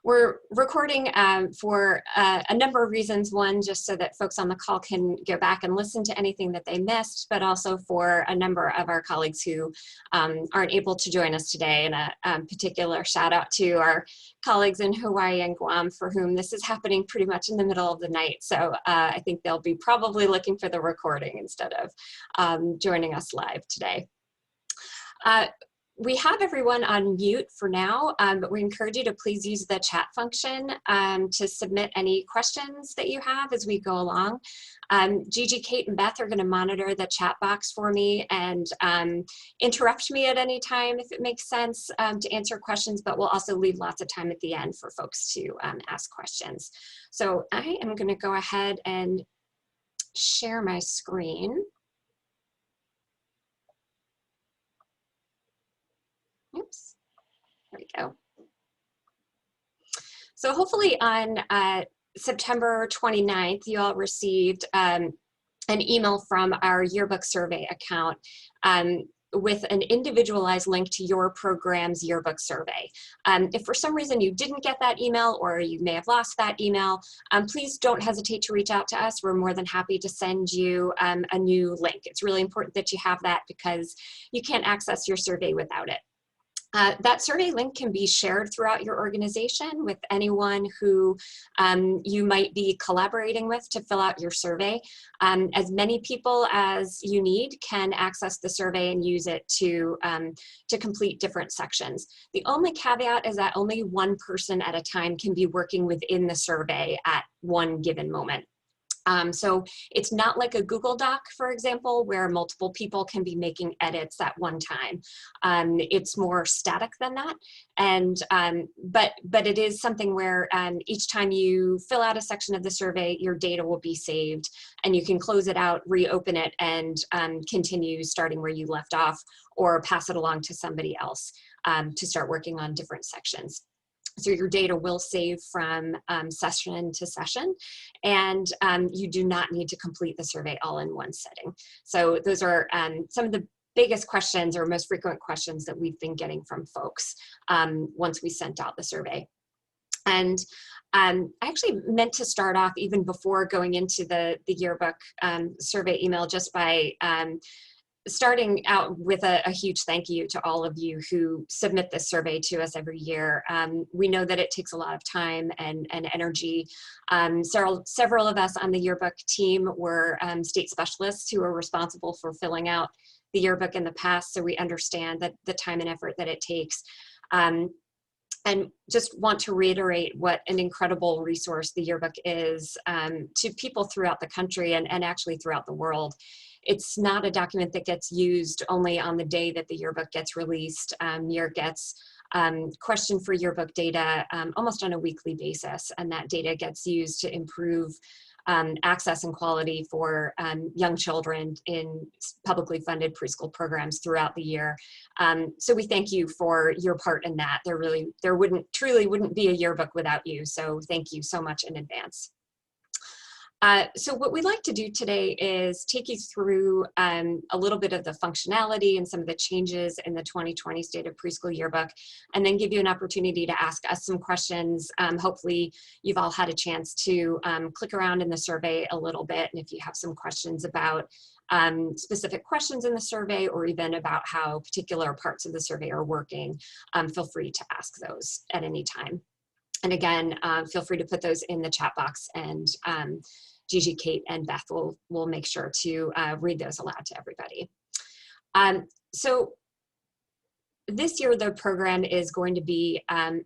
We're recording for a number of reasons. One, just so that folks on the call can go back and listen to anything that they missed, but also for a number of our colleagues who aren't able to join us today. And a particular shout out to our colleagues in Hawaii and Guam, for whom this is happening pretty much in the middle of the night. So I think they'll be probably looking for the recording instead of joining us live today. We have everyone on mute for now, but we encourage you to please use the chat function to submit any questions that you have as we go along. Gigi, Kate, and Beth are going to monitor the chat box for me and interrupt me at any time if it makes sense to answer questions, but we'll also leave lots of time at the end for folks to ask questions. So I am going to go ahead and share my screen. Oops, there we go. So hopefully on September 29th, you all received an email from our yearbook survey account with an individualized link to your program's yearbook survey. If for some reason you didn't get that email, or you may have lost that email, please don't hesitate to reach out to us. We're more than happy to send you a new link. It's really important that you have that because you can't access your survey without it. That survey link can be shared throughout your organization with anyone who you might be collaborating with to fill out your survey. As many people as you need can access the survey and use it to complete different sections. The only caveat is that only one person at a time can be working within the survey at one given moment. So it's not like a Google Doc, for example, where multiple people can be making edits at one time. It's more static than that. And, but it is something where each time you fill out a section of the survey, your data will be saved and you can close it out, reopen it, and continue starting where you left off, or pass it along to somebody else to start working on different sections. So your data will save from session to session, and you do not need to complete the survey all in one setting. So those are some of the biggest questions or most frequent questions that we've been getting from folks once we sent out the survey. And I actually meant to start off even before going into the yearbook survey email just by starting out with a huge thank you to all of you who submit this survey to us every year. We know that it takes a lot of time and energy. Several of us on the yearbook team were state specialists who are responsible for filling out the yearbook in the past, so we understand that the time and effort that it takes. And just want to reiterate what an incredible resource the yearbook is to people throughout the country and actually throughout the world. It's not a document that gets used only on the day that the yearbook gets released. YEAR gets question for yearbook data almost on a weekly basis, and that data gets used to improve access and quality for young children in publicly funded preschool programs throughout the year. So we thank you for your part in that. There truly wouldn't be a yearbook without you. So thank you so much in advance. So what we'd like to do today is take you through a little bit of the functionality and some of the changes in the 2020 State of Preschool Yearbook, and then give you an opportunity to ask us some questions. Hopefully you've all had a chance to click around in the survey a little bit, and if you have some questions about specific questions in the survey, or even about how particular parts of the survey are working, feel free to ask those at any time. And again, feel free to put those in the chat box, and Gigi, Kate, and Beth will make sure to read those aloud to everybody. So this year, the program is going to be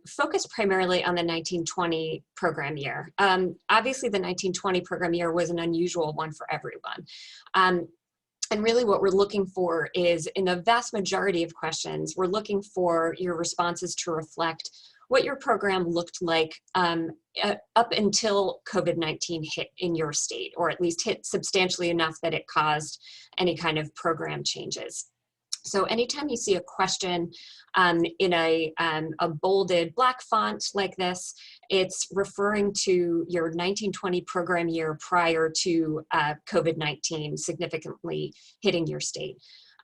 focused primarily on the 1920 program year. Obviously, the 1920 program year was an unusual one for everyone. And really what we're looking for is, in the vast majority of questions, we're looking for your responses to reflect what your program looked like up until COVID-19 hit in your state, or at least hit substantially enough that it caused any kind of program changes. So anytime you see a question in a bolded black font like this, it's referring to your 1920 program year prior to COVID-19 significantly hitting your state.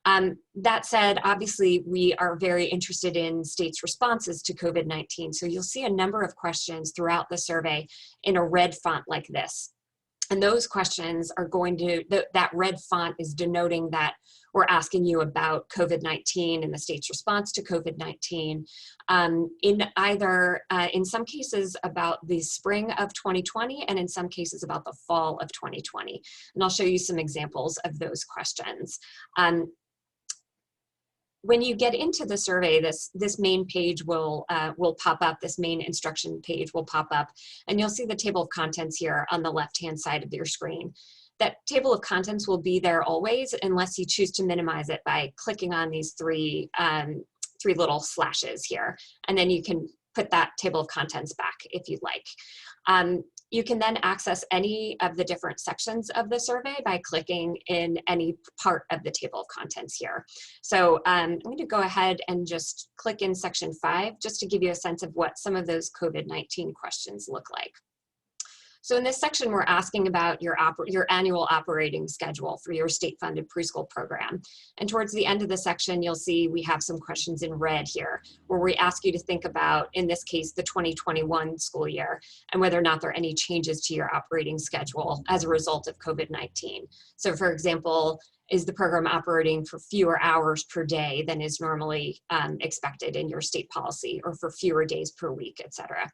That said, obviously, we are very interested in states' responses to COVID-19. So you'll see a number of questions throughout the survey in a red font like this. And those questions are going to, that red font is denoting that we're asking you about COVID-19 and the state's response to COVID-19 in either, in some cases about the spring of 2020 and in some cases about the fall of 2020. And I'll show you some examples of those questions. When you get into the survey, this main page will pop up, this main instruction page will pop up, and you'll see the table of contents here on the left-hand side of your screen. That table of contents will be there always unless you choose to minimize it by clicking on these three little slashes here, and then you can put that table of contents back if you'd like. You can then access any of the different sections of the survey by clicking in any part of the table of contents here. So I'm going to go ahead and just click in section 5 just to give you a sense of what some of those COVID-19 questions look like. So in this section, we're asking about your annual operating schedule for your state-funded preschool program. And towards the end of the section, you'll see we have some questions in red here, where we ask you to think about, in this case, the 2021 school year, and whether or not there are any changes to your operating schedule as a result of COVID-19. So for example, is the program operating for fewer hours per day than is normally expected in your state policy, or for fewer days per week, et cetera?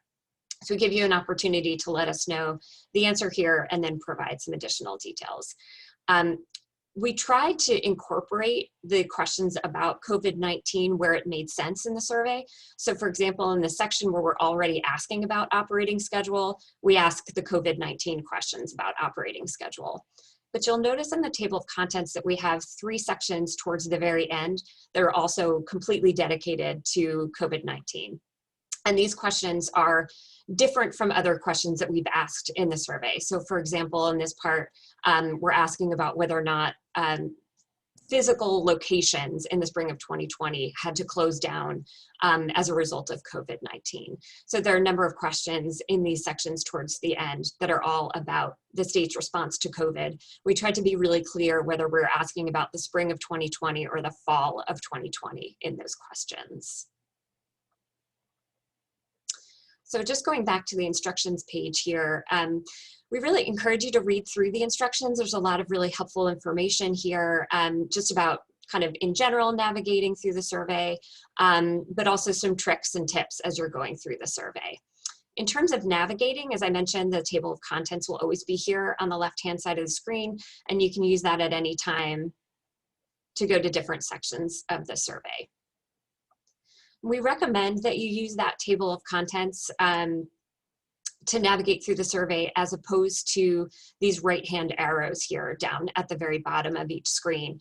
So we give you an opportunity to let us know the answer here and then provide some additional details. We tried to incorporate the questions about COVID-19 where it made sense in the survey. So for example, in the section where we're already asking about operating schedule, we ask the COVID-19 questions about operating schedule. But you'll notice in the table of contents that we have 3 sections towards the very end that are also completely dedicated to COVID-19. And these questions are different from other questions that we've asked in the survey. So for example, in this part, we're asking about whether or not physical locations in the spring of 2020 had to close down as a result of COVID-19. So there are a number of questions in these sections towards the end that are all about the state's response to COVID. We tried to be really clear whether we're asking about the spring of 2020 or the fall of 2020 in those questions. So just going back to the instructions page here, we really encourage you to read through the instructions. There's a lot of really helpful information here just about kind of in general navigating through the survey, but also some tricks and tips as you're going through the survey. In terms of navigating, as I mentioned, the table of contents will always be here on the left-hand side of the screen, and you can use that at any time to go to different sections of the survey. We recommend that you use that table of contents to navigate through the survey as opposed to these right-hand arrows here down at the very bottom of each screen.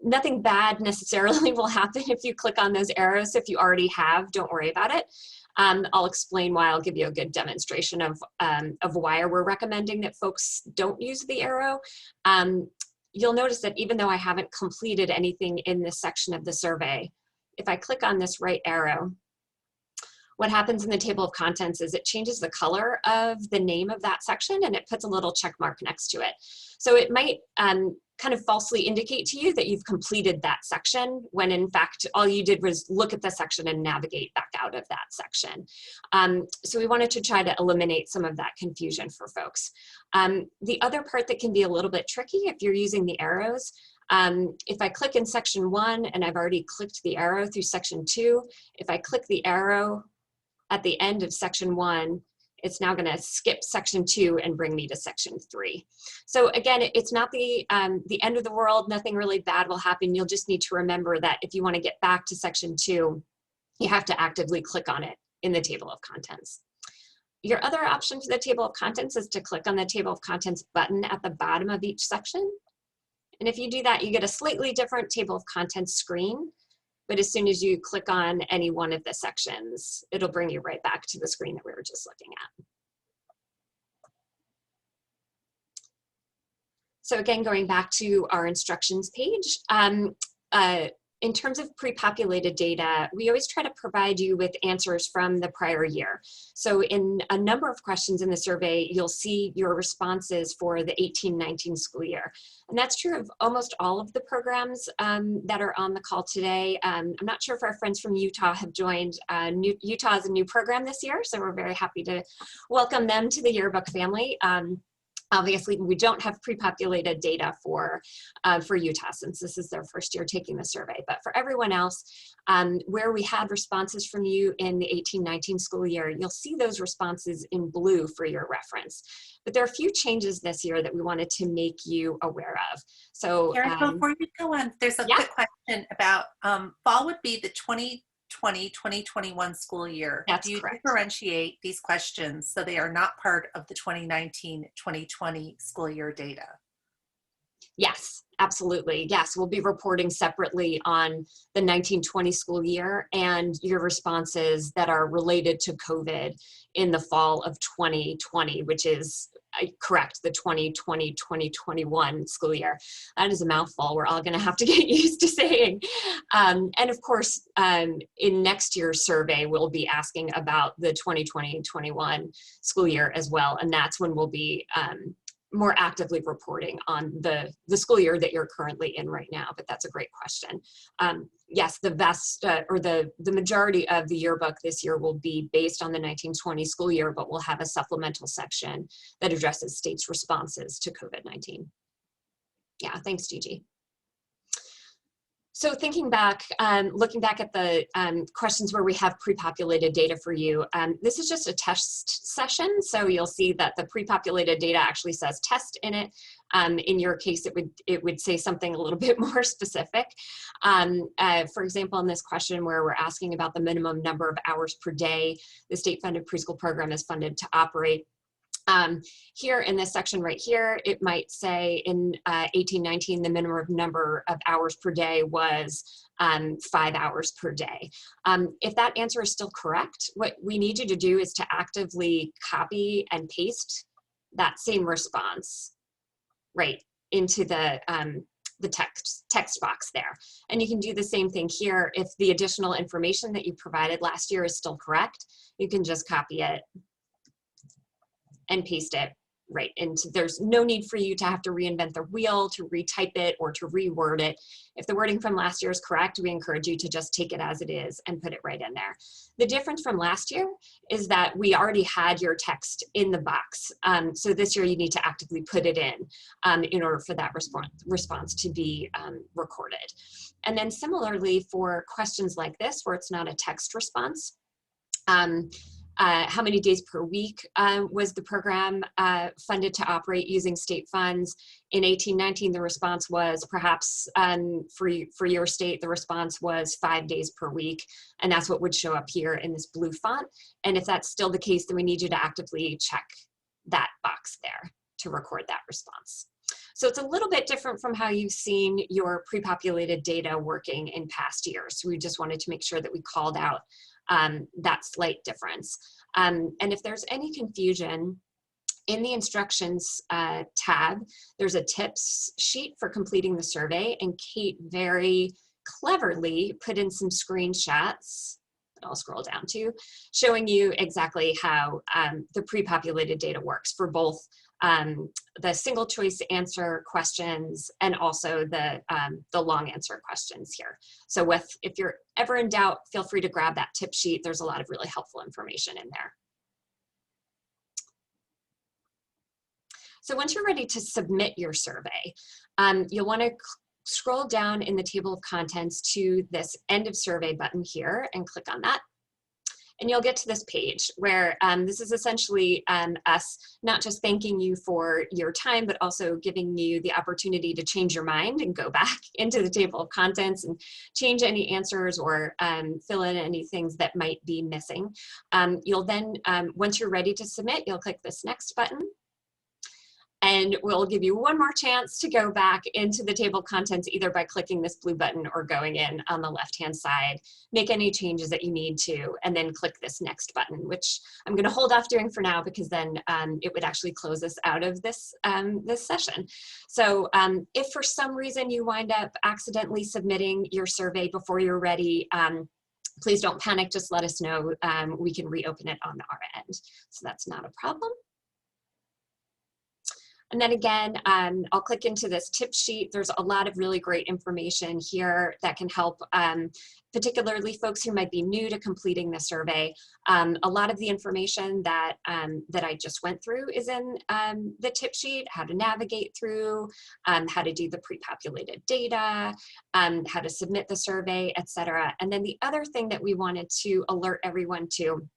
Nothing bad necessarily will happen if you click on those arrows. If you already have, don't worry about it. I'll explain why. I'll give you a good demonstration of why we're recommending that folks don't use the arrow. You'll notice that even though I haven't completed anything in this section of the survey, if I click on this right arrow, what happens in the table of contents is it changes the color of the name of that section and it puts a little check mark next to it. So it might kind of falsely indicate to you that you've completed that section when in fact all you did was look at the section and navigate back out of that section. So we wanted to try to eliminate some of that confusion for folks. The other part that can be a little bit tricky if you're using the arrows, if I click in section 1 and I've already clicked the arrow through section 2, if I click the arrow at the end of section 1, it's now going to skip section 2 and bring me to section 3. So again, it's not the end of the world. Nothing really bad will happen. You'll just need to remember that if you want to get back to section 2, you have to actively click on it in the table of contents. Your other option for the table of contents is to click on the table of contents button at the bottom of each section. And if you do that, you get a slightly different table of contents screen. But as soon as you click on any one of the sections, it'll bring you right back to the screen that we were just looking at. So again, going back to our instructions page, in terms of pre-populated data, we always try to provide you with answers from the prior year. So in a number of questions in the survey, you'll see your responses for the 18-19 school year. And that's true of almost all of the programs that are on the call today. I'm not sure if our friends from Utah have joined. Utah is a new program this year, so we're very happy to welcome them to the Yearbook family. Obviously, we don't have pre-populated data for Utah since this is their first year taking the survey. But for everyone else, where we had responses from you in the 18-19 school year, you'll see those responses in blue for your reference. But there are a few changes this year that we wanted to make you aware of. So Karen, before you go on, there's a quick question about fall would be the 2020-2021 school year. That's Do you correct. differentiate these questions so they are not part of the 2019-2020 school year data? Yes, absolutely. Yes, we'll be reporting separately on the 19-20 school year and your responses that are related to COVID in the fall of 2020, which is correct, the 2020-2021 school year. That is a mouthful we're all going to have to get used to saying. And of course, in next year's survey, we'll be asking about the 2020-21 school year as well. And that's when we'll be more actively reporting on the school year that you're currently in right now, but that's a great question. Yes, the vast or the majority of the yearbook this year will be based on the 1920 school year, but we'll have a supplemental section that addresses states' responses to COVID-19. Yeah, thanks, Gigi. So thinking back, looking back at the questions where we have pre-populated data for you, this is just a test session. So you'll see that the pre-populated data actually says test in it. In your case, it would say something a little bit more specific. For example, in this question where we're asking about the minimum number of hours per day the state-funded preschool program is funded to operate. Here in this section right here, it might say in 18-19, the minimum number of hours per day was 5 hours per day. If that answer is still correct, what we need you to do is to actively copy and paste that same response right into the text box there. And you can do the same thing here. If the additional information that you provided last year is still correct, you can just copy it and paste it right into, there's no need for you to have to reinvent the wheel, to retype it, or to reword it. If the wording from last year is correct, we encourage you to just take it as it is and put it right in there. The difference from last year is that we already had your text in the box. So this year you need to actively put it in order for that response to be recorded. And then similarly for questions like this, where it's not a text response, how many days per week was the program funded to operate using state funds? In 18-19, the response was perhaps for your state, the response was 5 days per week. And that's what would show up here in this blue font. And if that's still the case, then we need you to actively check that box there to record that response. So it's a little bit different from how you've seen your pre-populated data working in past years. So we just wanted to make sure that we called out that slight difference. And if there's any confusion, in the instructions tab, there's a tips sheet for completing the survey, and Kate very cleverly put in some screenshots that I'll scroll down to, showing you exactly how the pre-populated data works for both the single choice answer questions and also the long answer questions here. So if you're ever in doubt, feel free to grab that tip sheet. There's a lot of really helpful information in there. So once you're ready to submit your survey, you'll want to scroll down in the table of contents to this end of survey button here and click on that. And you'll get to this page where this is essentially us not just thanking you for your time, but also giving you the opportunity to change your mind and go back into the table of contents and change any answers or fill in any things that might be missing. You'll then, once you're ready to submit, you'll click this next button. And we'll give you one more chance to go back into the table of contents, either by clicking this blue button or going in on the left-hand side, make any changes that you need to, and then click this next button, which I'm going to hold off doing for now because then it would actually close us out of this, this session. So if for some reason you wind up accidentally submitting your survey before you're ready, please don't panic, just let us know. We can reopen it on our end. So that's not a problem. And then again, I'll click into this tip sheet. There's a lot of really great information here that can help, particularly folks who might be new to completing the survey. A lot of the information that, that I just went through is in the tip sheet: how to navigate through, how to do the pre-populated data, how to submit the survey, etc. And then the other thing that we wanted to alert everyone to,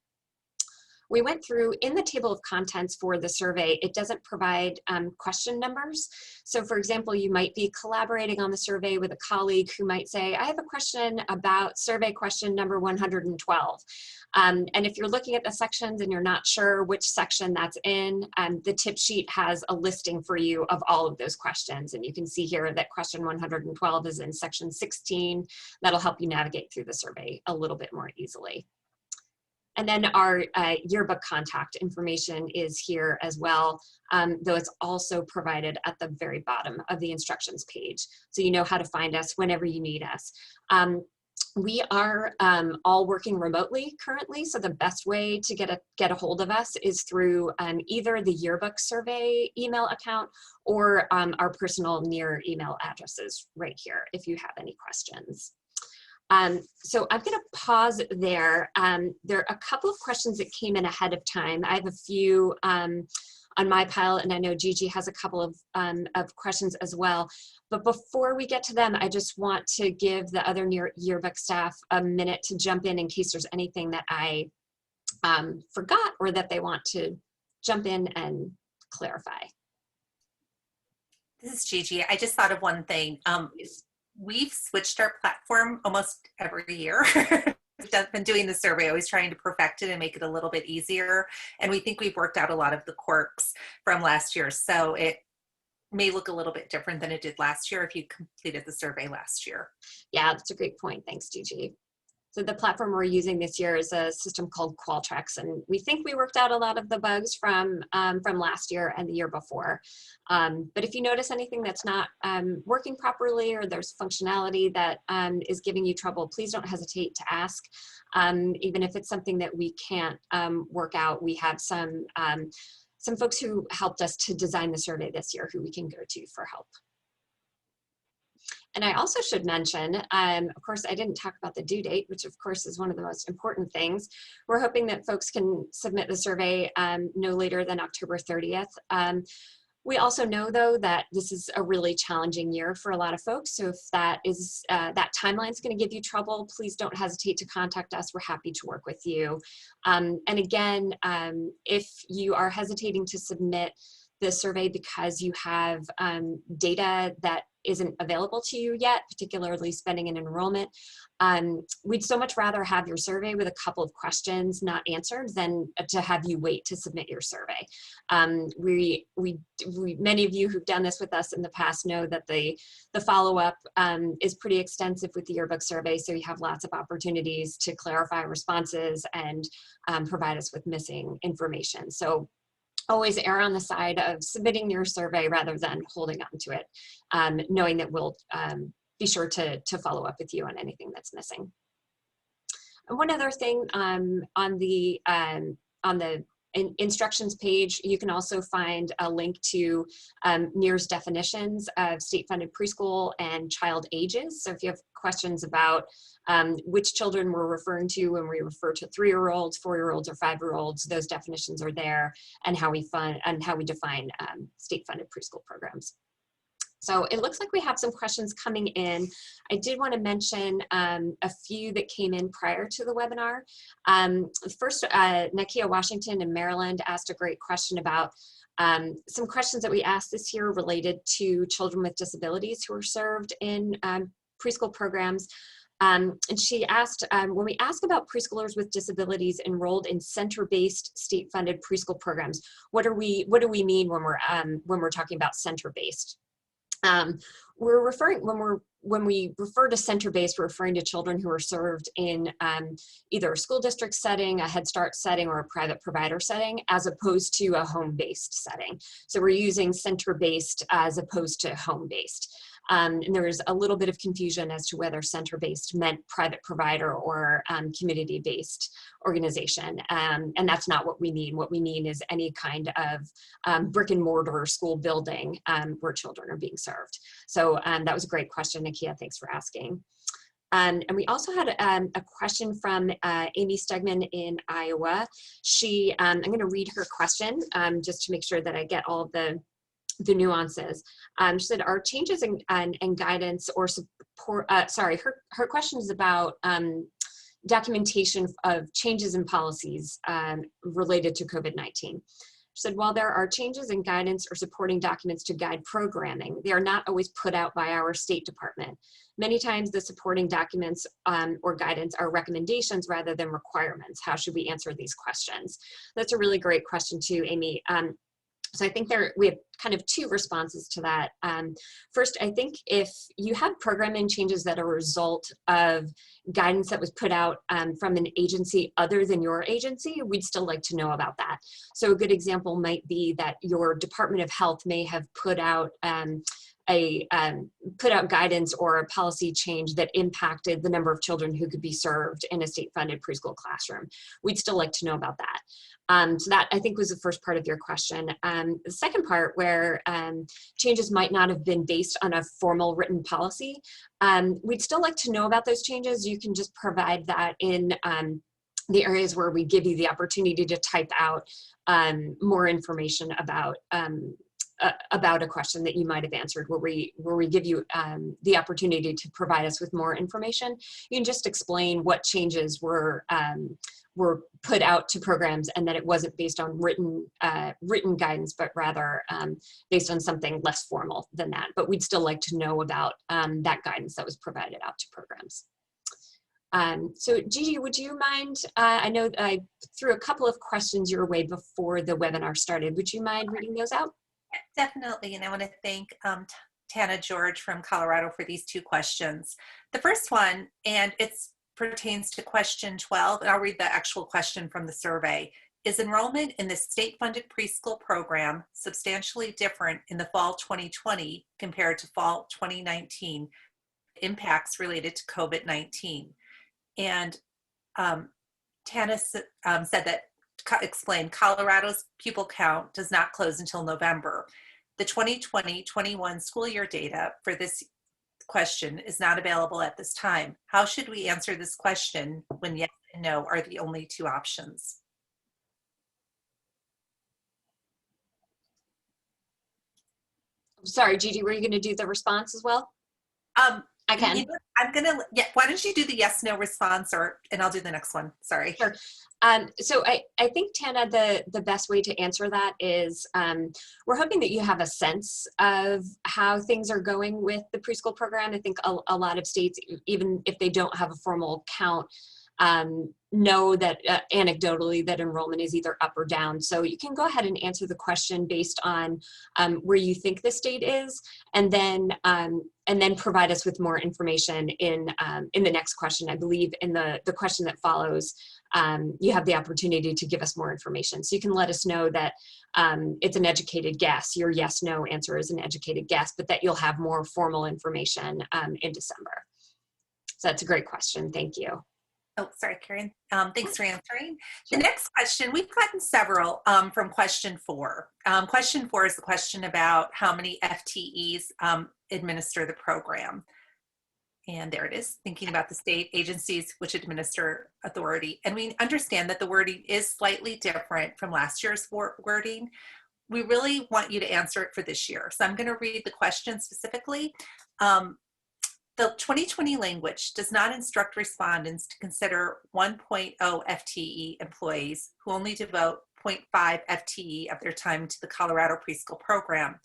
we went through in the table of contents for the survey, it doesn't provide question numbers. So for example, you might be collaborating on the survey with a colleague who might say, I have a question about survey question number 112. And if you're looking at the sections and you're not sure which section that's in, the tip sheet has a listing for you of all of those questions. And you can see here that question 112 is in section 16. That'll help you navigate through the survey a little bit more easily. And then our yearbook contact information is here as well, though it's also provided at the very bottom of the instructions page. So you know how to find us whenever you need us. We are all working remotely currently, so the best way to get a hold of us is through either the yearbook survey email account or our personal near email addresses right here if you have any questions. So I'm going to pause there. There are a couple of questions that came in ahead of time. I have a few on my pile, and I know Gigi has a couple of questions as well. But before we get to them, I just want to give the other yearbook staff a minute to jump in case there's anything that I forgot or that they want to jump in and clarify. This is Gigi. I just thought of one thing. We've switched our platform almost every year. We've been doing the survey, always trying to perfect it and make it a little bit easier. And we think we've worked out a lot of the quirks from last year. So it may look a little bit different than it did last year if you completed the survey last year. Yeah, that's a great point. Thanks, Gigi. So the platform we're using this year is a system called Qualtrics, and we think we worked out a lot of the bugs from last year and the year before. But if you notice anything that's not working properly or there's functionality that is giving you trouble, please don't hesitate to ask. Even if it's something that we can't work out, we have some folks who helped us to design the survey this year who we can go to for help. And I also should mention, of course, I didn't talk about the due date, which of course is one of the most important things. We're hoping that folks can submit the survey no later than October 30th. We also know, though, that this is a really challenging year for a lot of folks. So if that is that timeline is going to give you trouble, please don't hesitate to contact us. We're happy to work with you. And again, if you are hesitating to submit the survey because you have data that isn't available to you yet, particularly spending and enrollment, we'd so much rather have your survey with a couple of questions not answered than to have you wait to submit your survey. Many of you who've done this with us in the past know that the follow-up is pretty extensive with the yearbook survey, so you have lots of opportunities to clarify responses and provide us with missing information. So always err on the side of submitting your survey rather than holding on to it, knowing that we'll be sure to follow up with you on anything that's missing. And one other thing, on the instructions page, you can also find a link to NEAR's definitions of state-funded preschool and child ages. So if you have questions about which children we're referring to when we refer to 3-year-olds, 4-year-olds, or 5-year-olds, those definitions are there, and how we define state-funded preschool programs. So it looks like we have some questions coming in. I did want to mention a few that came in prior to the webinar. First, Nakia Washington in Maryland asked a great question about some questions that we asked this year related to children with disabilities who are served in preschool programs. And she asked, when we ask about preschoolers with disabilities enrolled in center-based state-funded preschool programs, what do we mean when we're talking about center-based? We're referring, when we refer to center-based, we're referring to children who are served in either a school district setting, a Head Start setting, or a private provider setting, as opposed to a home-based setting. So we're using center-based as opposed to home-based. And there was a little bit of confusion as to whether center-based meant private provider or community-based organization. And that's not what we mean. What we mean is any kind of brick and mortar school building where children are being served. So that was a great question, Nakia. Thanks for asking. And we also had a question from Amy Stegman in Iowa. She, I'm going to read her question just to make sure that I get all of the nuances. She said, are changes in guidance or support, her question is about documentation of changes in policies related to COVID-19. She said, while there are changes in guidance or supporting documents to guide programming, they are not always put out by our State Department. Many times the supporting documents or guidance are recommendations rather than requirements. How should we answer these questions? That's a really great question too, Amy. So I think we have kind of two responses to that. First, I think if you have programming changes that are a result of guidance that was put out from an agency other than your agency, we'd still like to know about that. So a good example might be that your Department of Health may have put out guidance or a policy change that impacted the number of children who could be served in a state-funded preschool classroom. We'd still like to know about that. So that, I think, was the first part of your question. The second part, where changes might not have been based on a formal written policy, we'd still like to know about those changes. You can just provide that in the areas where we give you the opportunity to type out more information about a question that you might have answered, where we give you the opportunity to provide us with more information. You can just explain what changes were put out to programs, and that it wasn't based on written guidance, but rather based on something less formal than that. But we'd still like to know about that guidance that was provided out to programs. So Gigi, would you mind, I know I threw a couple of questions your way before the webinar started. Would you mind reading those out? Definitely, and I want to thank Tana George from Colorado for these two questions. The first one, and it pertains to question 12, and I'll read the actual question from the survey. Is enrollment in the state-funded preschool program substantially different in the fall 2020 compared to fall 2019? Impacts related to COVID-19. And Tana said that, explained, Colorado's pupil count does not close until November. The 2020-21 school year data for this question is not available at this time. How should we answer this question when yes and no are the only two options? Sorry, Gigi, were you going to do the response as well? I can. You know, I'm gonna. Yeah. Why don't you do the yes/no response, and I'll do the next one. Sorry. Sure. So I think, Tana, the best way to answer that is we're hoping that you have a sense of how things are going with the preschool program. I think a lot of states, even if they don't have a formal count, know that anecdotally that enrollment is either up or down. So you can go ahead and answer the question based on where you think the state is, and then provide us with more information in the next question. I believe in the question that follows, you have the opportunity to give us more information. So you can let us know that it's an educated guess. Your yes/no answer is an educated guess, but that you'll have more formal information in December. So that's a great question. Thank you. Oh, sorry, Karen. Thanks for answering. The next question, we've gotten several from question 4. Question 4 is the question about how many FTEs administer the program. And there it is, thinking about the state agencies which administer authority. And we understand that the wording is slightly different from last year's wording. We really want you to answer it for this year. So I'm going to read the question specifically. The 2020 language does not instruct respondents to consider 1.0 FTE employees who only devote 0.5 FTE of their time to the Colorado preschool program.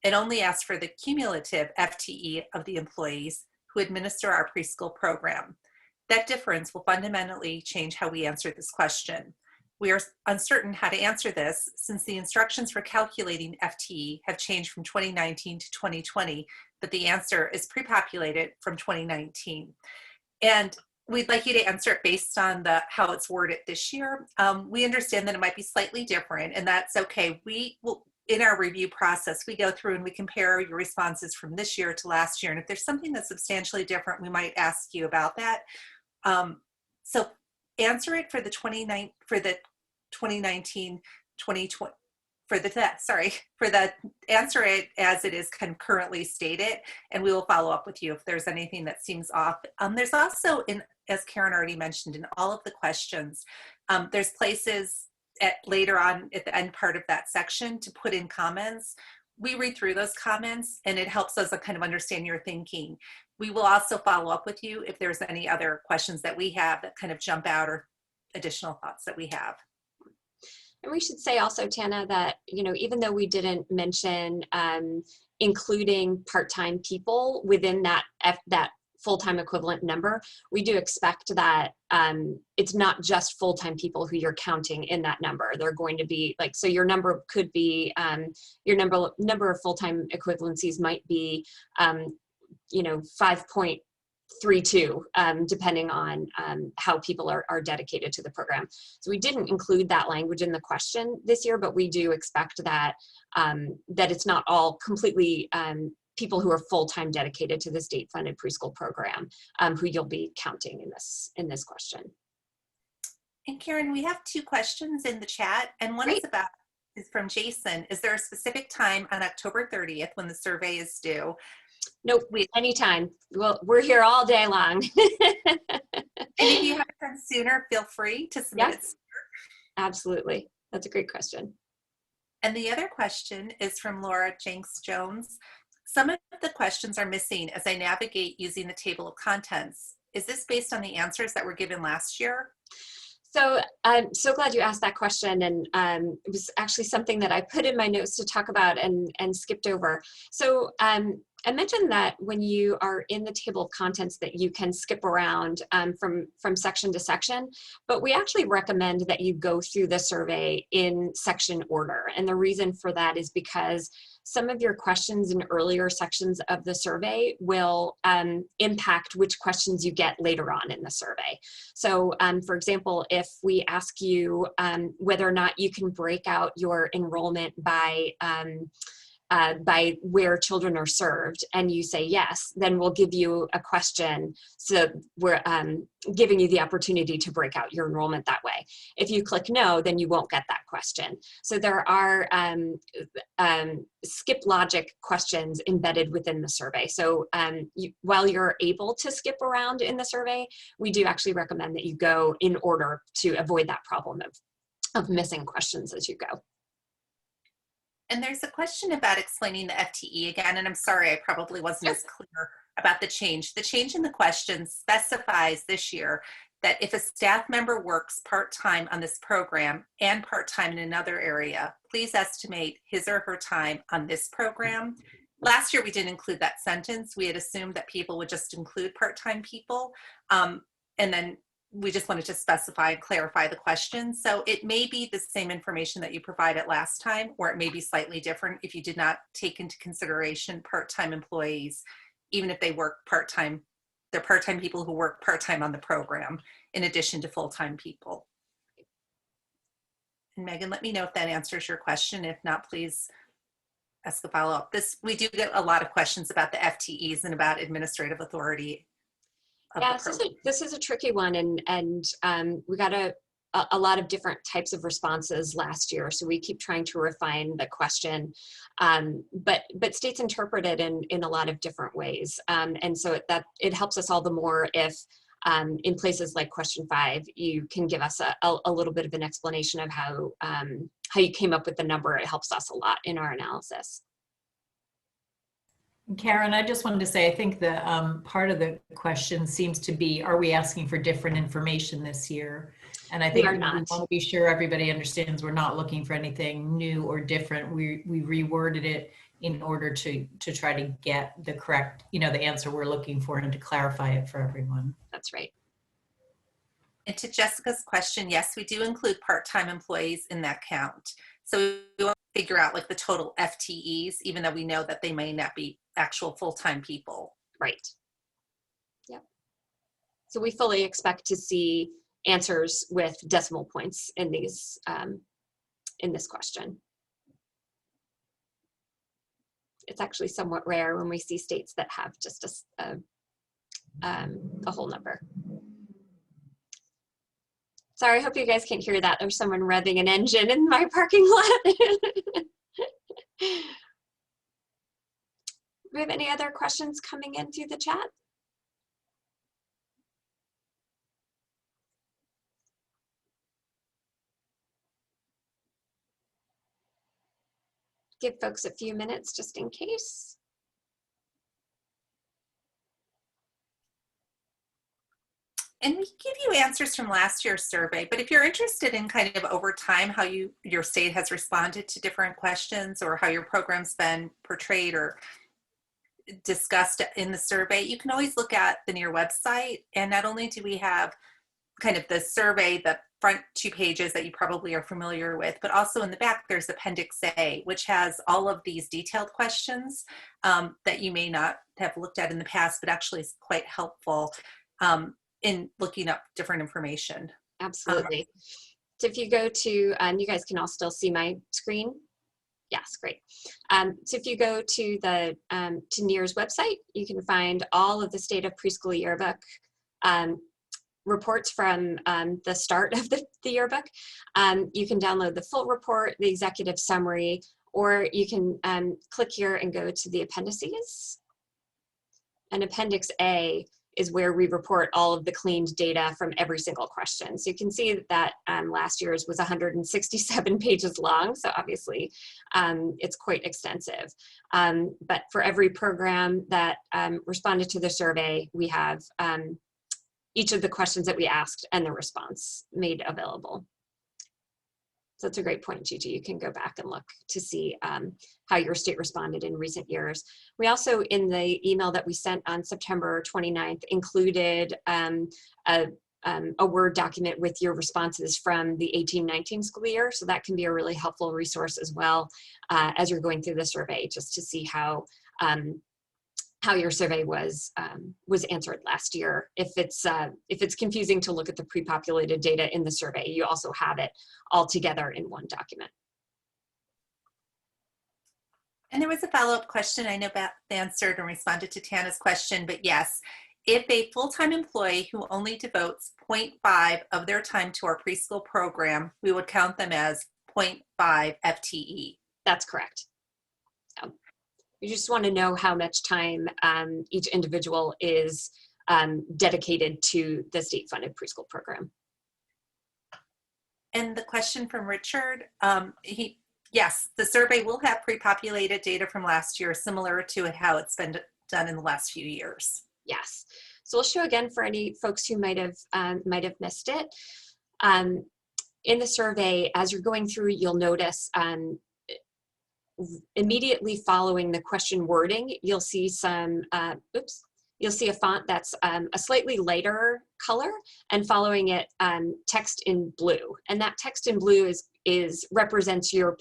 It only asks for the cumulative FTE of the employees who who administer our preschool program. That difference will fundamentally change how we answer this question. We are uncertain how to answer this since the instructions for calculating FTE have changed from 2019 to 2020, but the answer is pre-populated from 2019. And we'd like you to answer it based on how it's worded this year. We understand that it might be slightly different, and that's okay. We will, in our review process, we go through and we compare your responses from this year to last year. And if there's something that's substantially different, we might ask you about that. So answer it for the 2019, 2020, answer it as it is kind of currently stated, and we will follow up with you if there's anything that seems off. There's also, as Karen already mentioned, in all of the questions, there's places later on at the end part of that section to put in comments. We read through those comments and it helps us kind of understand your thinking. We will also follow up with you if there's any other questions that we have that kind of jump out or additional thoughts that we have. And we should say also, Tana, that, even though we didn't mention including part-time people within that full-time equivalent number, we do expect that it's not just full-time people who you're counting in that number. They're going to be so your number could be, your number of full-time equivalencies might be, 5.32, depending on how people are dedicated to the program. So we didn't include that language in the question this year, but we do expect that that it's not all completely people who are full-time dedicated to the state-funded preschool program who you'll be counting in this question. And Karen, we have 2 questions in the chat, and one is from Jason. Is there a specific time on October 30th when the survey is due? Nope, anytime. Well, we're here all day long. And if you have it done sooner, feel free to submit it sooner. Absolutely. That's a great question. And the other question is from Laura Jenks Jones. Some of the questions are missing as I navigate using the table of contents. Is this based on the answers that were given last year? So I'm so glad you asked that question, and it was actually something that I put in my notes to talk about and skipped over. So I mentioned that when you are in the table of contents that you can skip around from section to section, but we actually recommend that you go through the survey in section order. And the reason for that is because some of your questions in earlier sections of the survey will impact which questions you get later on in the survey. So for example, if we ask you whether or not you can break out your enrollment by where children are served, and you say yes, then we'll give you a question. So we're giving you the opportunity to break out your enrollment that way. If you click no, then you won't get that question. So there are skip logic questions embedded within the survey. So while you're able to skip around in the survey, we do actually recommend that you go in order to avoid that problem of missing questions as you go. And there's a question about explaining the FTE again, and I'm sorry, I probably wasn't as clear about the change. The change in the question specifies this year that if a staff member works part-time on this program and part-time in another area, please estimate his or her time on this program. Last year, we didn't include that sentence. We had assumed that people would just include part-time people, and then we just wanted to specify and clarify the question. So it may be the same information that you provided last time, or it may be slightly different if you did not take into consideration part-time employees, even if they work part-time. They're part-time people who work part-time on the program in addition to full-time people. And Megan, let me know if that answers your question. If not, please ask a follow-up. We do get a lot of questions about the FTEs and about administrative authority. Yeah, this is a tricky one, and we got a lot of different types of responses last year, so we keep trying to refine the question, but states interpret it in a lot of different ways, and so it helps us all the more if in places like question 5 you can give us a little bit of an explanation of how you came up with the number. It helps us a lot in our analysis. Karen, I just wanted to say, I think the part of the question seems to be, are we asking for different information this year? And I think we want to be sure everybody understands we're not looking for anything new or different. We reworded it in order to try to get the correct, the answer we're looking for and to clarify it for everyone. That's right. And to Jessica's question, yes, we do include part-time employees in that count. So we want to figure out like the total FTEs, even though we know that they may not be actual full-time people. Right. Yep. So we fully expect to see answers with decimal points in these in this question. It's actually somewhat rare when we see states that have just a whole number. Sorry, I hope you guys can't hear that. There's someone revving an engine in my parking lot. Do we have any other questions coming in through the chat? Give folks a few minutes just in case. And we give you answers from last year's survey, but if you're interested in kind of over time how your state has responded to different questions or how your program's been portrayed or discussed in the survey, you can always look at the NEAR website. And not only do we have kind of the survey, the front 2 pages that you probably are familiar with, but also in the back there's Appendix A, which has all of these detailed questions that you may not have looked at in the past, but actually is quite helpful in looking up different information. Absolutely. So if you go to, you guys can all still see my screen. Yes, great. So if you go to the to NEAR's website, you can find all of the State of Preschool Yearbook reports from the start of the yearbook. You can download the full report, the executive summary, or you can click here and go to the appendices. And Appendix A is where we report all of the cleaned data from every single question. So you can see that last year's was 167 pages long, so obviously it's quite extensive. But for every program that responded to the survey, we have each of the questions that we asked and the response made available. So that's a great point, Gigi. You can go back and look to see how your state responded in recent years. We also, in the email that we sent on September 29th, included a Word document with your responses from the 18-19 school year. So that can be a really helpful resource as well as you're going through the survey, just to see how your survey was answered last year. If it's confusing to look at the pre-populated data in the survey, you also have it all together in one document. And there was a follow-up question. I know Beth answered and responded to Tana's question, but yes, if a full-time employee who only devotes 0.5 of their time to our preschool program, we would count them as 0.5 FTE. That's correct. You just want to know how much time each individual is dedicated to the state-funded preschool program. And the question from Richard, yes, the survey will have pre-populated data from last year, similar to how it's been done in the last few years. Yes. So we'll show again for any folks who might have missed it. In the survey, as you're going through, you'll notice immediately following the question wording, you'll see some, you'll see a font that's a slightly lighter color, and following it, text in blue. And that text in blue represents your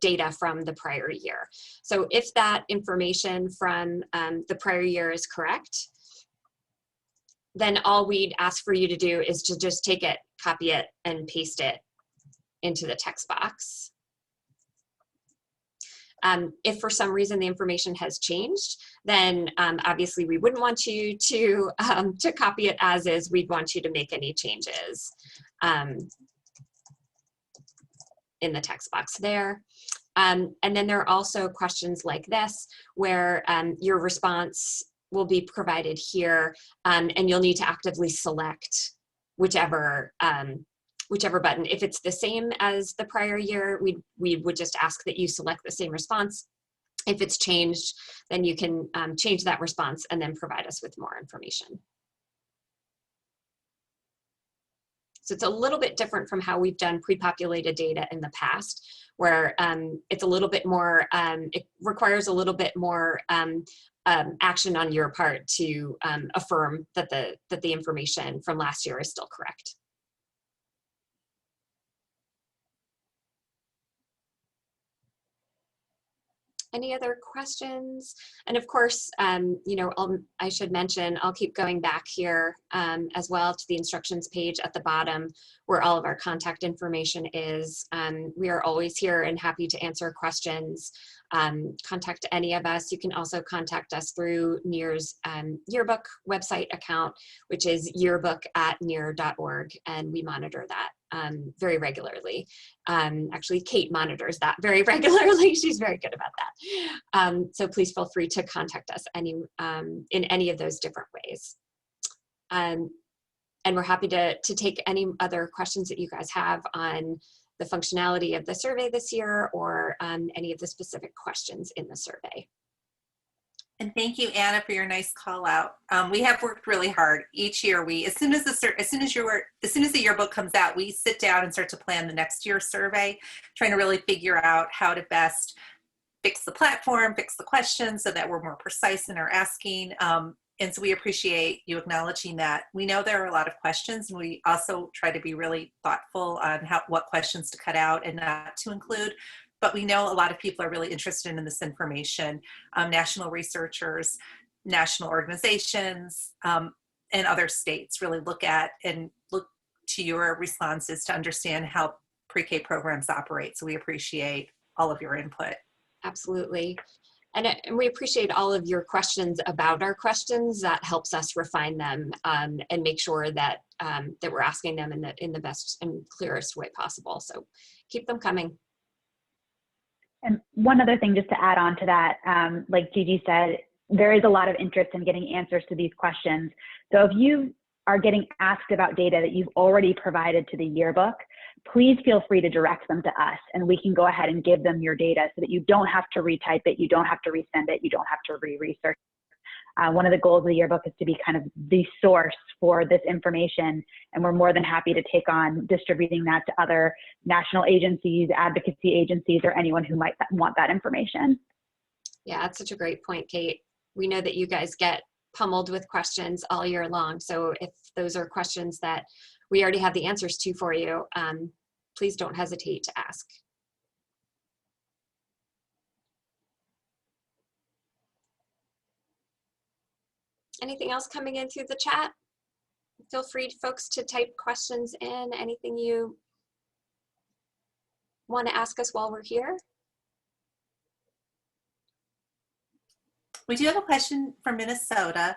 data from the prior year. So if that information from the prior year is correct, then all we'd ask for you to do is to just take it, copy it, and paste it into the text box. If for some reason the information has changed, then obviously we wouldn't want you to copy it as is. We'd want you to make any changes in the text box there. And then there are also questions like this where your response will be provided here, and you'll need to actively select whichever button. If it's the same as the prior year, we would just ask that you select the same response. If it's changed, then you can change that response and then provide us with more information. So it's a little bit different from how we've done pre-populated data in the past, where it's a little bit more, it requires a little bit more action on your part to affirm that the information from last year is still correct. Any other questions? And of course, you know, I should mention, I'll keep going back here as well to the instructions page at the bottom where all of our contact information is. We are always here and happy to answer questions. Contact any of us. You can also contact us through NEAR's Yearbook website account, which is yearbook@near.org, and we monitor that very regularly. Actually, Kate monitors that very regularly. She's very good about that. So please feel free to contact us in any of those different ways. And we're happy to take any other questions that you guys have on the functionality of the survey this year, or any of the specific questions in the survey. And thank you, Anna, for your nice call out. We have worked really hard each year. As soon as the yearbook comes out, we sit down and start to plan the next year's survey, trying to really figure out how to best fix the platform, fix the questions so that we're more precise in our asking. And so we appreciate you acknowledging that. We know there are a lot of questions, and we also try to be really thoughtful on what questions to cut out and not to include. But we know a lot of people are really interested in this information. National researchers, national organizations, and other states really look to your responses to understand how pre-K programs operate. So we appreciate all of your input. Absolutely. And we appreciate all of your questions about our questions. That helps us refine them and make sure that that we're asking them in the best and clearest way possible. So keep them coming. And one other thing just to add on to that, like Gigi said, there is a lot of interest in getting answers to these questions. So if you are getting asked about data that you've already provided to the yearbook, please feel free to direct them to us, and we can go ahead and give them your data so that you don't have to retype it, you don't have to resend it, you don't have to re-research. One of the goals of the yearbook is to be kind of the source for this information, and we're more than happy to take on distributing that to other national agencies, advocacy agencies, or anyone who might want that information. Yeah, that's such a great point, Kate. We know that you guys get pummeled with questions all year long, so if those are questions that we already have the answers to for you, please don't hesitate to ask. Anything else coming in through the chat? Feel free, folks, to type questions in, anything you want to ask us while we're here. We do have a question from Minnesota.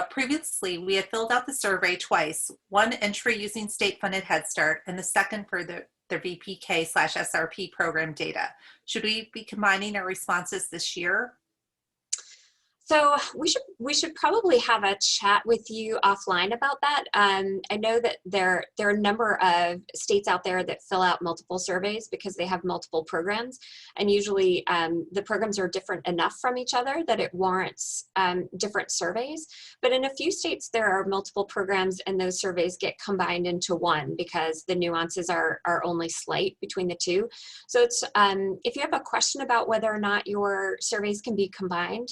Previously, we had filled out the survey twice, one entry using state-funded Head Start and the second for the VPK/SRP program data. Should we be combining our responses this year? So we should probably have a chat with you offline about that. I know that there are a number of states out there that fill out multiple surveys because they have multiple programs, and usually the programs are different enough from each other that it warrants different surveys. But in a few states there are multiple programs, and those surveys get combined into one because the nuances are only slight between the two. So it's if you have a question about whether or not your surveys can be combined,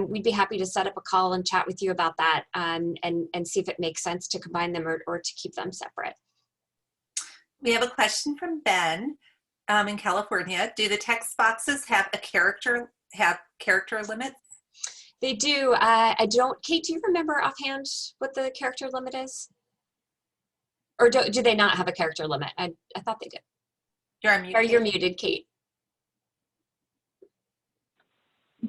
we'd be happy to set up a call and chat with you about that and see if it makes sense to combine them or to keep them separate. We have a question from Ben in California. Do the text boxes have character limits? They do. I don't. Kate, do you remember offhand what the character limit is? Or do they not have a character limit? I thought they did. You're on mute. Or you're muted, Kate.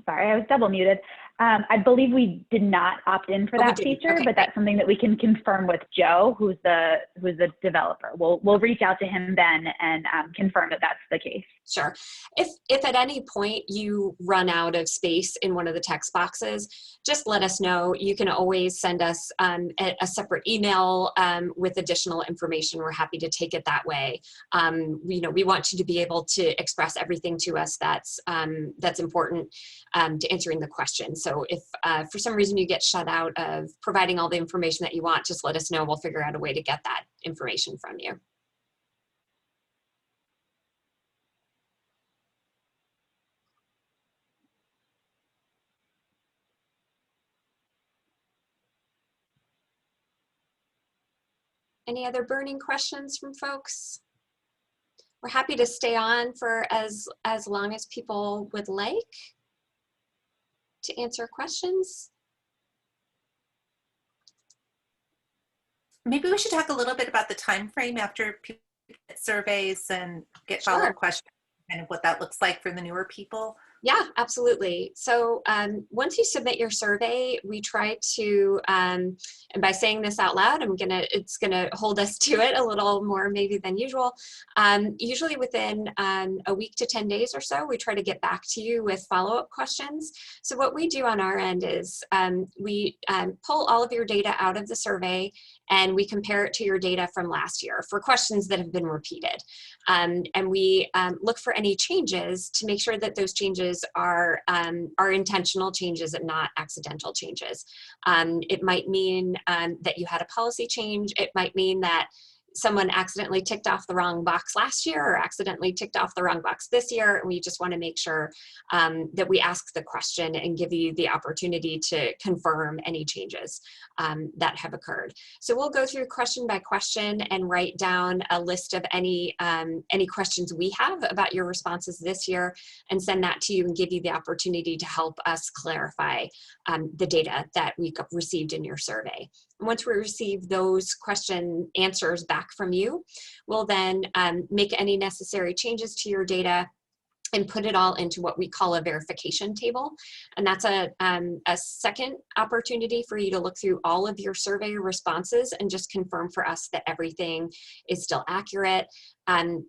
Sorry, I was double muted. I believe we did not opt in for that feature, okay, but that's something that we can confirm with Joe, who's the developer. We'll reach out to him then and confirm that that's the case. Sure. If at any point you run out of space in one of the text boxes, just let us know. You can always send us a separate email with additional information. We're happy to take it that way. We want you to be able to express everything to us that's important to answering the question. So if for some reason you get shut out of providing all the information that you want, just let us know. We'll figure out a way to get that information from you. Any other burning questions from folks? We're happy to stay on for as long as people would like to answer questions. Maybe we should talk a little bit about the time frame after people get surveys and get Sure. follow-up questions, kind of what that looks like for the newer people. Yeah, absolutely. So once you submit your survey, we try to, and by saying this out loud, it's gonna hold us to it a little more maybe than usual. Usually within a week to 10 days or so, we try to get back to you with follow-up questions. So what we do on our end is we pull all of your data out of the survey and we compare it to your data from last year for questions that have been repeated. And we look for any changes to make sure that those changes are intentional changes and not accidental changes. It might mean that you had a policy change. It might mean that someone accidentally ticked off the wrong box last year or accidentally ticked off the wrong box this year. And we just want to make sure that we ask the question and give you the opportunity to confirm any changes that have occurred. So we'll go through question by question and write down a list of any questions we have about your responses this year and send that to you and give you the opportunity to help us clarify the data that we received in your survey. Once we receive those question answers back from you, we'll then make any necessary changes to your data and put it all into what we call a verification table. And that's a second opportunity for you to look through all of your survey responses and just confirm for us that everything is still accurate.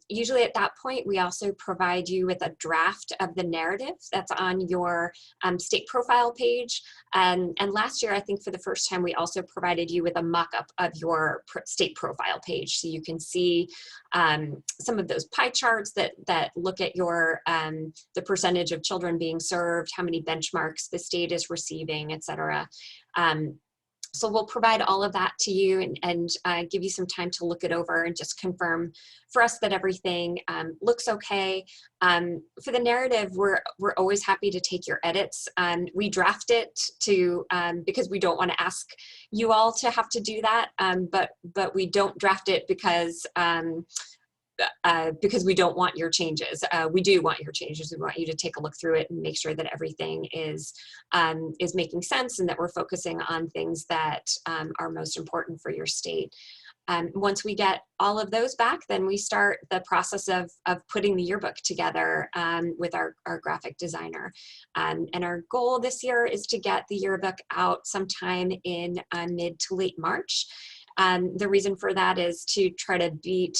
Usually at that point, we also provide you with a draft of the narrative that's on your state profile page. And last year, I think for the first time, we also provided you with a mock-up of your state profile page. So you can see some of those pie charts that look at your the percentage of children being served, how many benchmarks the state is receiving, et cetera. So we'll provide all of that to you and give you some time to look it over and just confirm for us that everything looks okay. For the narrative, we're always happy to take your edits. We draft it to because we don't want to ask you all to have to do that, but we don't draft it because we don't want your changes. We do want your changes. We want you to take a look through it and make sure that everything is making sense and that we're focusing on things that are most important for your state. Once we get all of those back, then we start the process of putting the yearbook together with our graphic designer. And our goal this year is to get the yearbook out sometime in mid to late March. The reason for that is to try to beat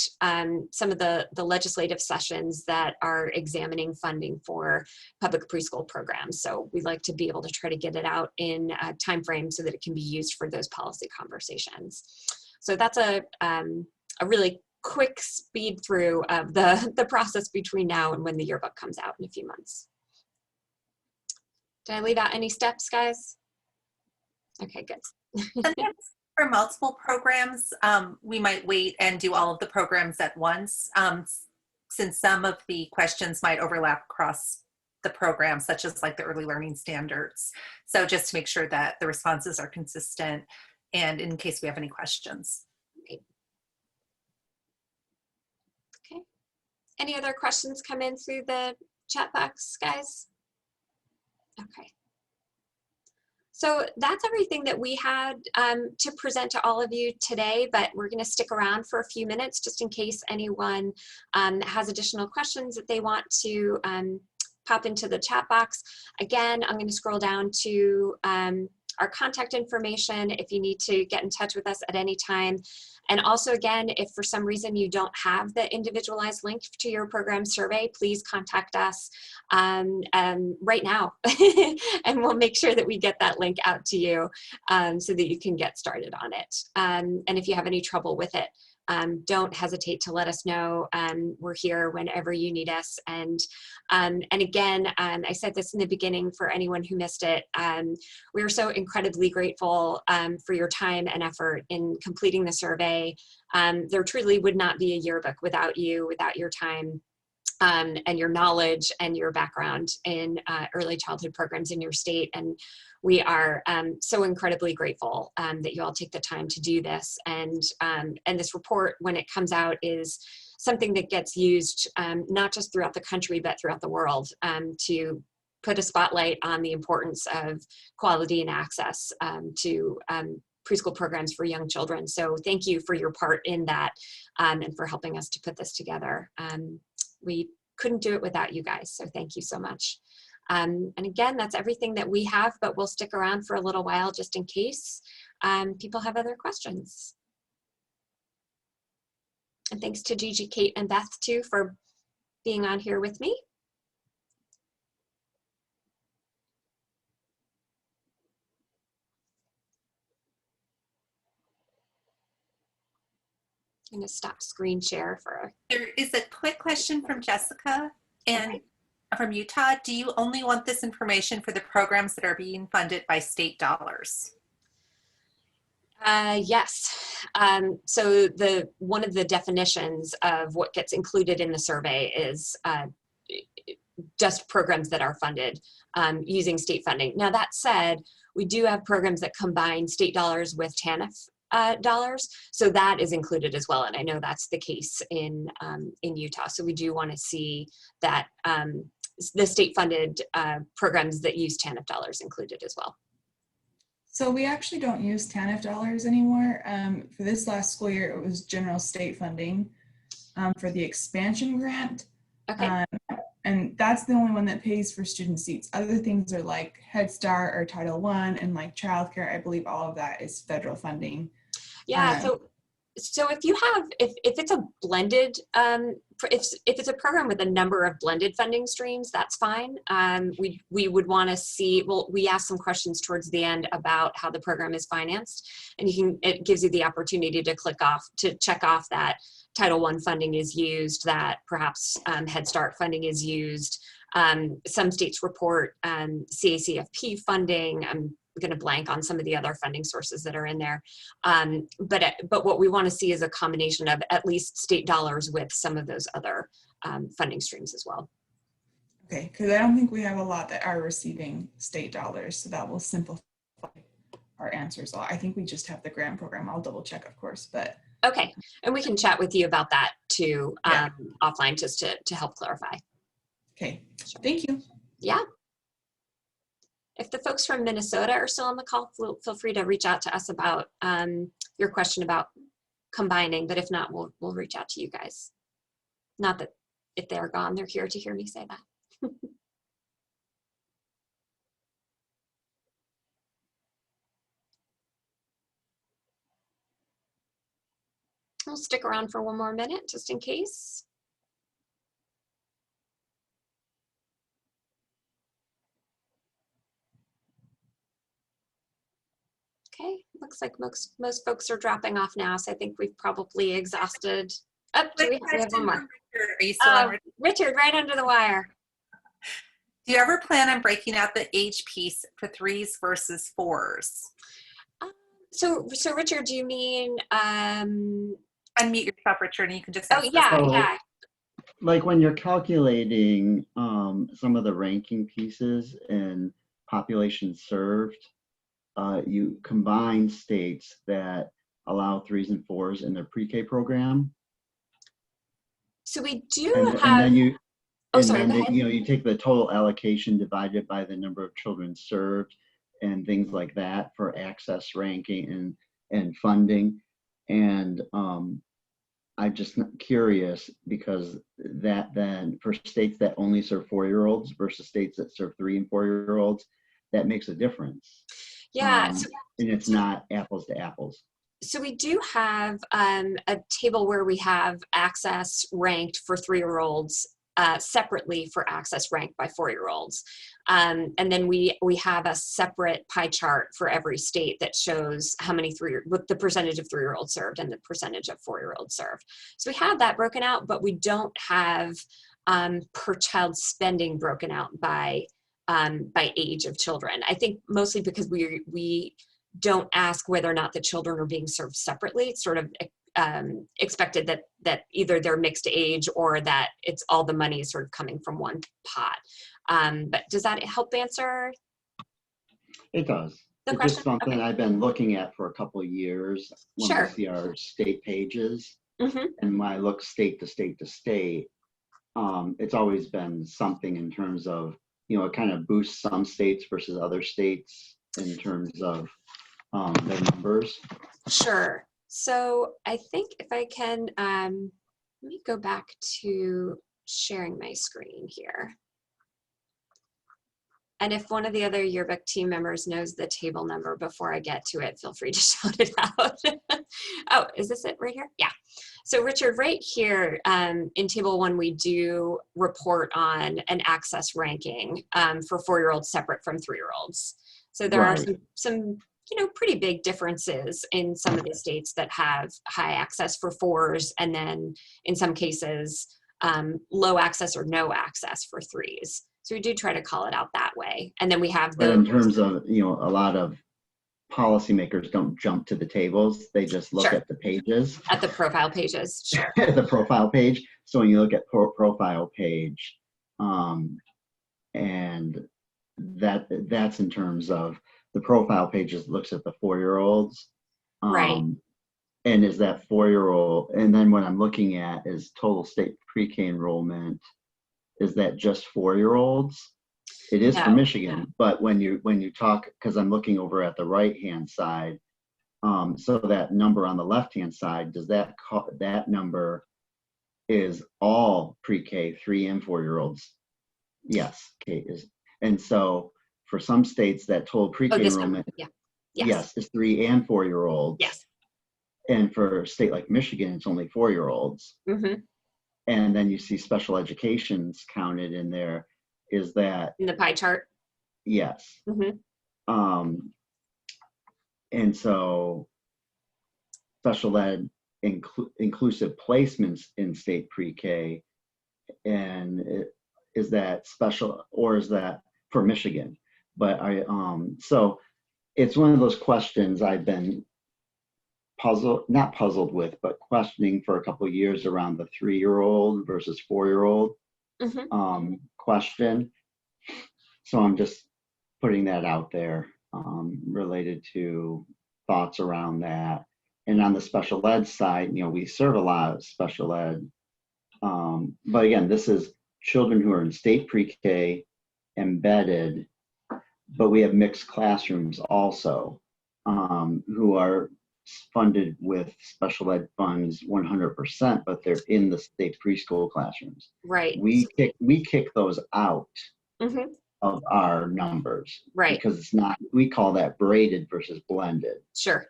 some of the legislative sessions that are examining funding for public preschool programs. So we'd like to be able to try to get it out in a time frame so that it can be used for those policy conversations. So that's a really quick speed through of the process between now and when the yearbook comes out in a few months. Did I leave out any steps, guys? Okay, good. Sometimes for multiple programs, we might wait and do all of the programs at once, since some of the questions might overlap across the program, such as like the early learning standards. So just to make sure that the responses are consistent and in case we have any questions. Okay. Any other questions come in through the chat box, guys? Okay. So that's everything that we had to present to all of you today, but we're going to stick around for a few minutes just in case anyone has additional questions that they want to pop into the chat box. Again, I'm going to scroll down to our contact information if you need to get in touch with us at any time. And also, again, if for some reason you don't have the individualized link to your program survey, please contact us right now, and we'll make sure that we get that link out to you so that you can get started on it. And if you have any trouble with it, don't hesitate to let us know. We're here whenever you need us. And again, I said this in the beginning for anyone who missed it. We are so incredibly grateful for your time and effort in completing the survey. There truly would not be a yearbook without you, without your time. And your knowledge and your background in early childhood programs in your state. And we are so incredibly grateful that you all take the time to do this. And this report, when it comes out, is something that gets used not just throughout the country, but throughout the world to put a spotlight on the importance of quality and access to preschool programs for young children. So thank you for your part in that and for helping us to put this together. We couldn't do it without you guys, so thank you so much. And again, that's everything that we have, but we'll stick around for a little while just in case people have other questions. And thanks to Gigi, Kate, and Beth too for being on here with me. I'm going to stop screen share for There is a quick question from Jessica and from Utah. Do you only want this information for the programs that are being funded by state dollars? Yes. So one of the definitions of what gets included in the survey is just programs that are funded using state funding. Now that said, we do have programs that combine state dollars with TANF dollars, so that is included as well, and I know that's the case in Utah. So we do want to see that the state-funded programs that use TANF dollars included as well. So we actually don't use TANF dollars anymore. For this last school year, it was general state funding for the expansion grant. Okay. And that's the only one that pays for student seats. Other things are like Head Start or Title I and like childcare. I believe all of that is federal funding. Yeah. So if you have, if it's a blended, if it's a program with a number of blended funding streams, that's fine. We would want to see, well, we asked some questions towards the end about how the program is financed, and it gives you the opportunity to check off that Title I funding is used, that perhaps Head Start funding is used. Some states report CACFP funding. I'm going to blank on some of the other funding sources that are in there. But what we want to see is a combination of at least state dollars with some of those other funding streams as well. Okay, because I don't think we have a lot that are receiving state dollars, so that will simplify our answers a lot. I think we just have the grant program. I'll double check, of course, but. Okay, and we can chat with you about that too offline, just to help clarify. Okay, thank you. Yeah. If the folks from Minnesota are still on the call, feel free to reach out to us about your question about combining, but if not, we'll reach out to you guys. Not that if they're gone, they're here to hear me say that. We'll stick around for one more minute just in case. Okay, looks like most folks are dropping off now, so I think we've probably exhausted. Oh, we have one more. Richard. Are you still on? Richard, right under the wire. Do you ever plan on breaking out the age piece for 3s versus 4s? So Richard, do you mean? Unmute yourself, Richard, and you can just. Oh yeah. Like when you're calculating some of the ranking pieces and population served, you combine states that allow 3s and 4s in their pre-K program. So we do have. And then you, oh, sorry, you take the total allocation divided by the number of children served and things like that for access ranking and funding. And I'm just curious because that then for states that only serve 4-year-olds versus states that serve 3 and 4-year-olds, that makes a difference. Yeah. And it's not apples to apples. So we do have a table where we have access ranked for 3-year-olds separately for access ranked by 4-year-olds. And then we have a separate pie chart for every state that shows how many what the percentage of 3-year-olds served and the percentage of 4-year-olds served. So we have that broken out, but we don't have per child spending broken out by age of children. I think mostly because we don't ask whether or not the children are being served separately. It's sort of expected that either they're mixed age or that it's all the money is sort of coming from one pot. But does that help answer? It does. The It's question? just something Okay. I've been looking at for a couple of years when Sure. I see our state pages. Mm-hmm. And when I look state to state to state, it's always been something in terms of, it kind of boosts some states versus other states in terms of their numbers. Sure. So I think if I can, let me go back to sharing my screen here. And if one of the other yearbook team members knows the table number before I get to it, feel free to shout it out. Oh, is this it right here? Yeah. So Richard, right here in table 1, we do report on an access ranking for 4-year-olds separate from 3-year-olds. So there are some pretty big differences in some of the states that have high access for 4s, and then in some cases, low access or no access for 3s. So we do try to call it out that way. And then we have But in terms of, a lot of policymakers don't jump to the tables. They just look Sure. at the pages. At the profile pages, sure. The profile page. So when you look at profile page, and that's in terms of the profile pages looks at the 4-year-olds. Right. And is that 4-year-old, and then what I'm looking at is total state pre-K enrollment. Is that just 4-year-olds? It is for No. Michigan, but when you talk, because I'm looking over at the right-hand side, so that number on the left-hand side, does that number is all pre-K 3 and 4-year-olds? Yes, K is, and so for some states that total pre-K enrollment, yes, is 3 and 4-year-olds. Yes. And for a state like Michigan, it's only 4-year-olds. Mm-hmm. And then you see special education's counted in there. Is that In the pie chart? yes? Mm-hmm. And so special ed inclusive placements in state pre-K, and is that special, or is that for Michigan? But so it's one of those questions I've been not puzzled with, but questioning for a couple of years around the 3-year-old versus 4-year-old question. So I'm just putting that out there related to thoughts around that. And on the special ed side, we serve a lot of special ed. But again, this is children who are in state pre-K embedded, but we have mixed classrooms also who are funded with special ed funds 100%, but they're in the state preschool classrooms. Right. We kick those out of our numbers, right? Because it's not. We call that braided versus blended. Sure.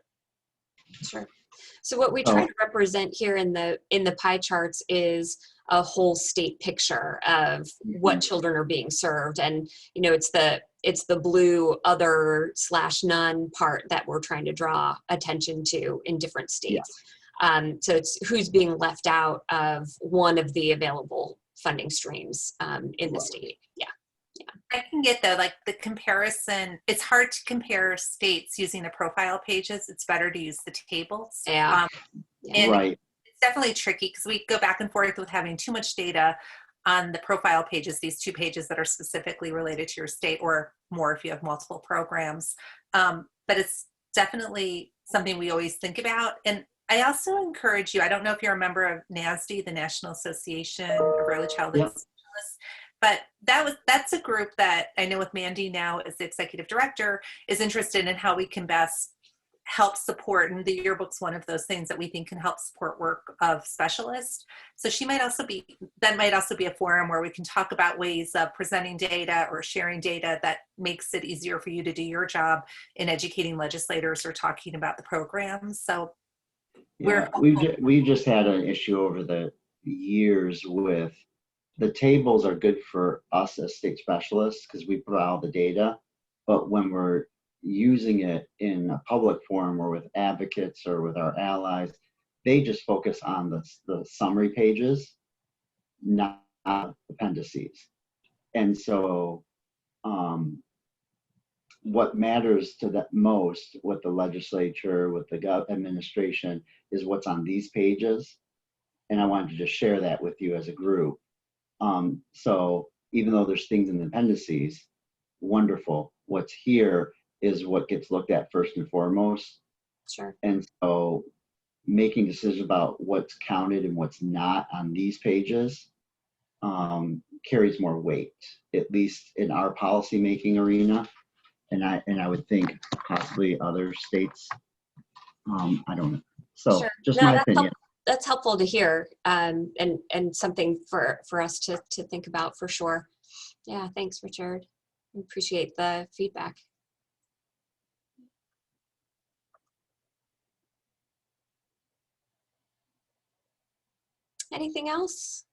So what we try to represent here in the pie charts is a whole state picture of what children are being served, and it's the blue other/none part that we're trying to draw attention to in different states. Yes. So it's who's being left out of one of the available funding streams in the state. Yeah. I can get though, the comparison, it's hard to compare states using the profile pages. It's better to use the tables. Yeah. And right. It's definitely tricky because we go back and forth with having too much data on the profile pages, these 2 pages that are specifically related to your state, or more if you have multiple programs. But it's definitely something we always think about. And I also encourage you, I don't know if you're a member of NASD, the National Association of Early Childhood Specialists, but that's a group that I know with Mandy now as the executive director is interested in how we can best help support, and the yearbook's one of those things that we think can help support work of specialists. So that might also be a forum where we can talk about ways of presenting data or sharing data that makes it easier for you to do your job in educating legislators or talking about the programs. So we just had an issue over the years with the tables are good for us as state specialists because we provide all the data, but when we're using it in a public forum or with advocates or with our allies, they just focus on the summary pages, not appendices. And so what matters to the most with the legislature, with the administration, is what's on these pages. And I wanted to just share that with you as a group. So even though there's things in the appendices, wonderful. What's here is what gets looked at first and foremost. Sure. And so making decisions about what's counted and what's not on these pages carries more weight, at least in our policymaking arena. And I would think possibly other states. I don't know. So Sure. just No, my opinion. That's helpful to hear, and something for us to think about for sure. Yeah, thanks, Richard. I appreciate the feedback. Anything else?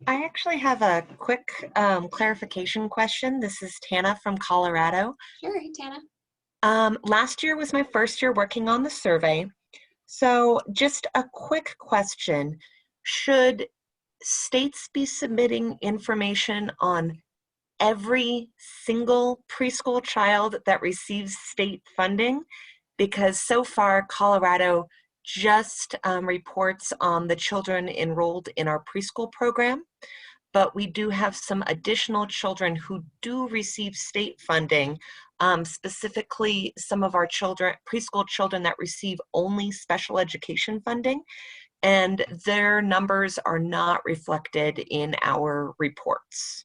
I actually have a quick clarification question. This is Tana from Colorado. Sure, hey, Tana. Last year was my first year working on the survey. So just a quick question. Should states be submitting information on every single preschool child that receives state funding? Because so far, Colorado just reports on the children enrolled in our preschool program, but we do have some additional children who do receive state funding, specifically some of our preschool children that receive only special education funding, and their numbers are not reflected in our reports.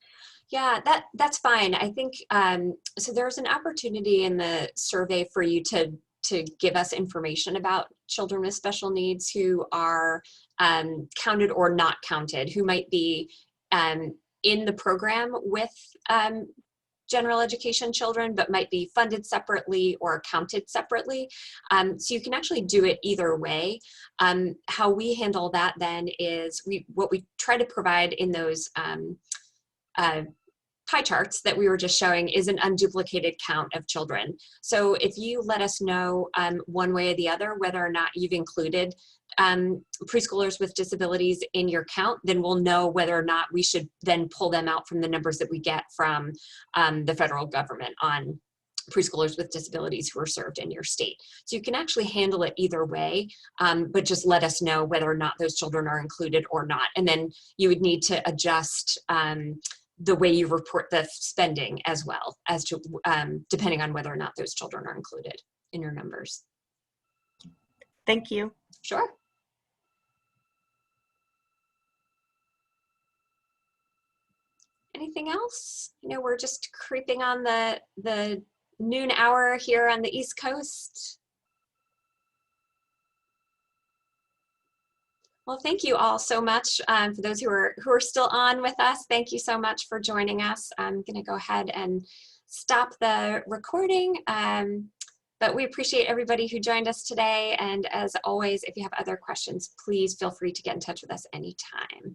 Yeah, that's fine. I think, so there's an opportunity in the survey for you to give us information about children with special needs who are counted or not counted, who might be in the program with general education children, but might be funded separately or counted separately. So you can actually do it either way. How we handle that then is what we try to provide in those pie charts that we were just showing is an unduplicated count of children. So if you let us know one way or the other whether or not you've included preschoolers with disabilities in your count, then we'll know whether or not we should then pull them out from the numbers that we get from the federal government on preschoolers with disabilities who are served in your state. So you can actually handle it either way, but just let us know whether or not those children are included or not. And then you would need to adjust the way you report the spending as well, as to depending on whether or not those children are included in your numbers. Thank you. Sure. Anything else? You know, we're just creeping on the noon hour here on the East Coast. Well, thank you all so much. For those who are still on with us, thank you so much for joining us. I'm going to go ahead and stop the recording. But we appreciate everybody who joined us today. And as always, if you have other questions, please feel free to get in touch with us anytime.